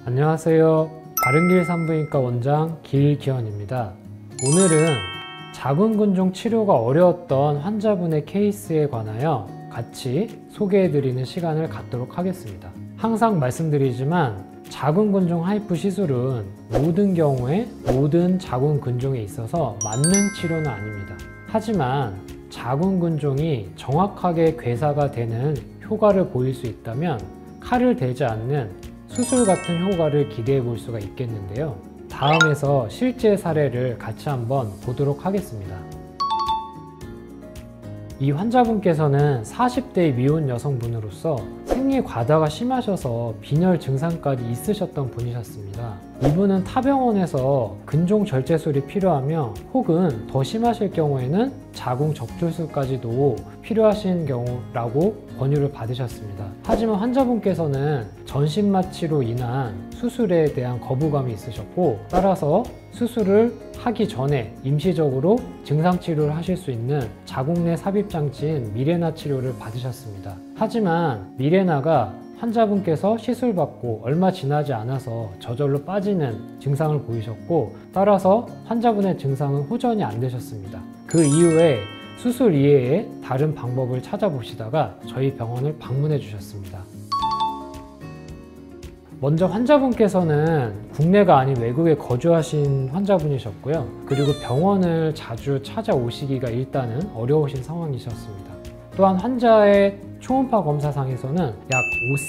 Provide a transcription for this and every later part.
안녕하세요. 바른길 산부인과 원장 길기현입니다. 오늘은 자궁근종 치료가 어려웠던 환자분의 케이스에 관하여 같이 소개해드리는 시간을 갖도록 하겠습니다. 항상 말씀드리지만 자궁근종 하이프 시술은 모든 경우에 모든 자궁근종에 있어서 맞는 치료는 아닙니다. 하지만 자궁근종이 정확하게 괴사가 되는 효과를 보일 수 있다면 칼을 대지 않는 수술 같은 효과를 기대해 볼 수가 있겠는데요. 다음에서 실제 사례를 같이 한번 보도록 하겠습니다. 이 환자분께서는 40대 미혼 여성분으로서 생리 과다가 심하셔서 빈혈 증상까지 있으셨던 분이셨습니다. 이분은 타병원에서 근종 절제술이 필요하며 혹은 더 심하실 경우에는 자궁 적출술까지도 필요하신 경우라고 권유를 받으셨습니다. 하지만 환자분께서는 전신마취로 인한 수술에 대한 거부감이 있으셨고, 따라서 수술을 하기 전에 임시적으로 증상치료를 하실 수 있는 자궁 내 삽입장치인 미레나 치료를 받으셨습니다. 하지만 미레나가 환자분께서 시술받고 얼마 지나지 않아서 저절로 빠지는 증상을 보이셨고, 따라서 환자분의 증상은 호전이 안 되셨습니다. 그 이후에 수술 이외에 다른 방법을 찾아보시다가 저희 병원을 방문해 주셨습니다. 먼저 환자분께서는 국내가 아닌 외국에 거주하신 환자분이셨고요. 그리고 병원을 자주 찾아오시기가 일단은 어려우신 상황이셨습니다. 또한 환자의 초음파 검사상에서는 약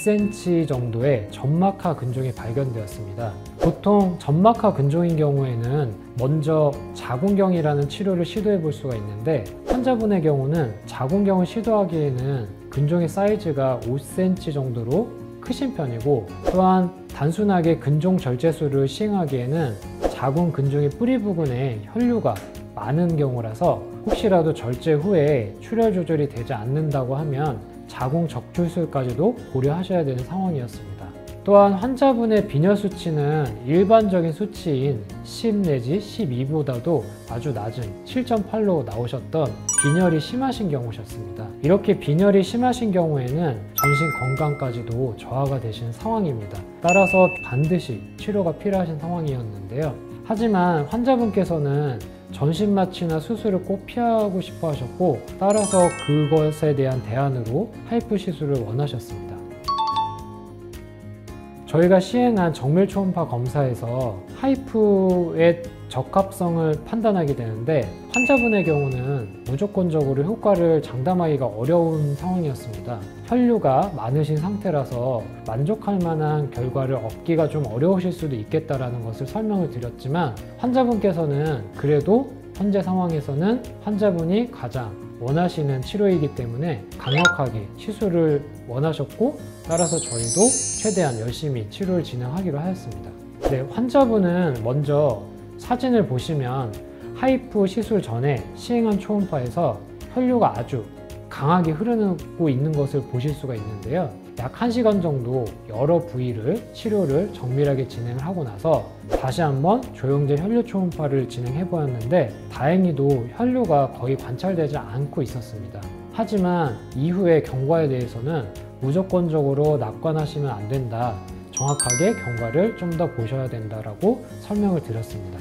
5cm 정도의 점막하 근종이 발견되었습니다. 보통 점막하 근종인 경우에는 먼저 자궁경이라는 치료를 시도해 볼 수가 있는데, 환자분의 경우는 자궁경을 시도하기에는 근종의 사이즈가 5cm 정도로 크신 편이고, 또한 단순하게 근종 절제술을 시행하기에는 자궁 근종의 뿌리 부근에 혈류가 많은 경우라서 혹시라도 절제 후에 출혈 조절이 되지 않는다고 하면 자궁 적출술까지도 고려하셔야 되는 상황이었습니다. 또한 환자분의 빈혈 수치는 일반적인 수치인 10 내지 12보다도 아주 낮은 7.8로 나오셨던 빈혈이 심하신 경우셨습니다. 이렇게 빈혈이 심하신 경우에는 전신 건강까지도 저하가 되신 상황입니다. 따라서 반드시 치료가 필요하신 상황이었는데요. 하지만 환자분께서는 전신마취나 수술을 꼭 피하고 싶어 하셨고, 따라서 그것에 대한 대안으로 하이프 시술을 원하셨습니다. 저희가 시행한 정밀 초음파 검사에서 하이프의 적합성을 판단하게 되는데, 환자분의 경우는 무조건적으로 효과를 장담하기가 어려운 상황이었습니다. 혈류가 많으신 상태라서 만족할 만한 결과를 얻기가 좀 어려우실 수도 있겠다라는 것을 설명을 드렸지만, 환자분께서는 그래도 현재 상황에서는 환자분이 가장 원하시는 치료이기 때문에 강력하게 시술을 원하셨고, 따라서 저희도 최대한 열심히 치료를 진행하기로 하였습니다. 네, 환자분은 먼저 사진을 보시면 하이프 시술 전에 시행한 초음파에서 혈류가 아주 강하게 흐르고 있는 것을 보실 수가 있는데요. 약 1시간 정도 여러 부위를 치료를 정밀하게 진행을 하고 나서 다시 한번 조영제 혈류 초음파를 진행해 보았는데, 다행히도 혈류가 거의 관찰되지 않고 있었습니다. 하지만 이후의 경과에 대해서는 무조건적으로 낙관하시면 안 된다, 정확하게 경과를 좀 더 보셔야 된다라고 설명을 드렸습니다.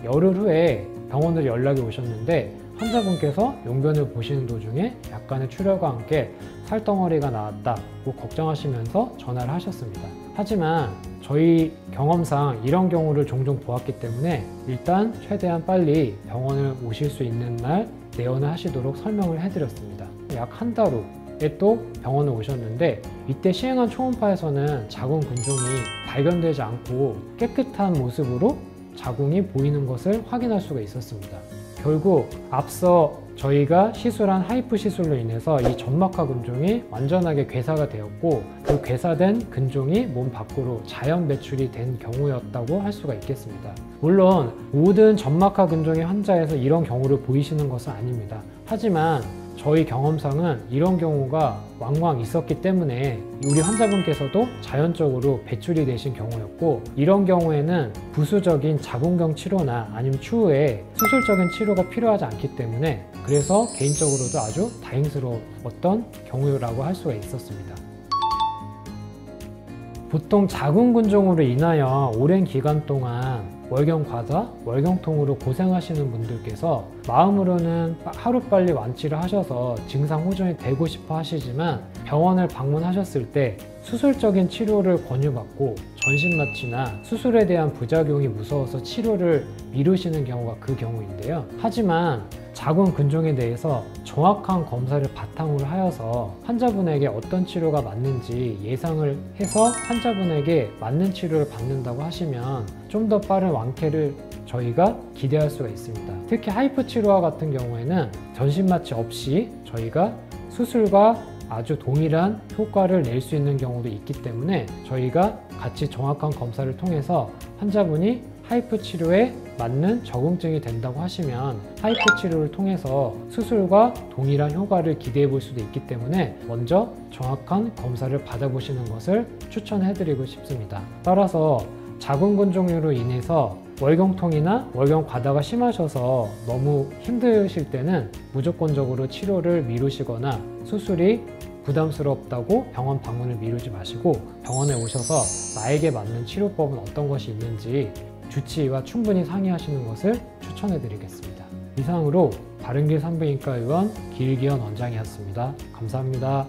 열흘 후에 병원으로 연락이 오셨는데, 환자분께서 용변을 보시는 도중에 약간의 출혈과 함께 살덩어리가 나왔다고 걱정하시면서 전화를 하셨습니다. 하지만 저희 경험상 이런 경우를 종종 보았기 때문에 일단 최대한 빨리 병원을 오실 수 있는 날 내원을 하시도록 설명을 해드렸습니다. 약 한 달 후에 또 병원을 오셨는데, 이때 시행한 초음파에서는 자궁 근종이 발견되지 않고 깨끗한 모습으로 자궁이 보이는 것을 확인할 수가 있었습니다. 결국 앞서 저희가 시술한 하이프 시술로 인해서 이 점막하 근종이 완전하게 괴사가 되었고, 그 괴사된 근종이 몸 밖으로 자연 배출이 된 경우였다고 할 수가 있겠습니다. 물론 모든 점막하 근종의 환자에서 이런 경우를 보이시는 것은 아닙니다. 하지만 저희 경험상은 이런 경우가 왕왕 있었기 때문에 우리 환자분께서도 자연적으로 배출이 되신 경우였고, 이런 경우에는 부수적인 자궁경 치료나 아니면 추후에 수술적인 치료가 필요하지 않기 때문에, 그래서 개인적으로도 아주 다행스러웠던 경우라고 할 수가 있었습니다. 보통 자궁근종으로 인하여 오랜 기간 동안 월경과다, 월경통으로 고생하시는 분들께서 마음으로는 하루빨리 완치를 하셔서 증상 호전이 되고 싶어 하시지만 병원을 방문하셨을 때 수술적인 치료를 권유받고 전신마취나 수술에 대한 부작용이 무서워서 치료를 미루시는 경우가 그 경우인데요. 하지만 자궁근종에 대해서 정확한 검사를 바탕으로 하여서 환자분에게 어떤 치료가 맞는지 예상을 해서 환자분에게 맞는 치료를 받는다고 하시면 좀 더 빠른 완쾌를 저희가 기대할 수가 있습니다. 특히 하이프 치료와 같은 경우에는 전신마취 없이 저희가 수술과 아주 동일한 효과를 낼 수 있는 경우도 있기 때문에 저희가 같이 정확한 검사를 통해서 환자분이 하이프 치료에 맞는 적응증이 된다고 하시면 하이프 치료를 통해서 수술과 동일한 효과를 기대해 볼 수도 있기 때문에 먼저 정확한 검사를 받아보시는 것을 추천해 드리고 싶습니다. 따라서 자궁근종으로 인해서 월경통이나 월경과다가 심하셔서 너무 힘드실 때는 무조건적으로 치료를 미루시거나 수술이 부담스럽다고 병원 방문을 미루지 마시고 병원에 오셔서 나에게 맞는 치료법은 어떤 것이 있는지 주치의와 충분히 상의하시는 것을 추천해 드리겠습니다. 이상으로 바른길 산부인과 의원 길기현 원장이었습니다. 감사합니다.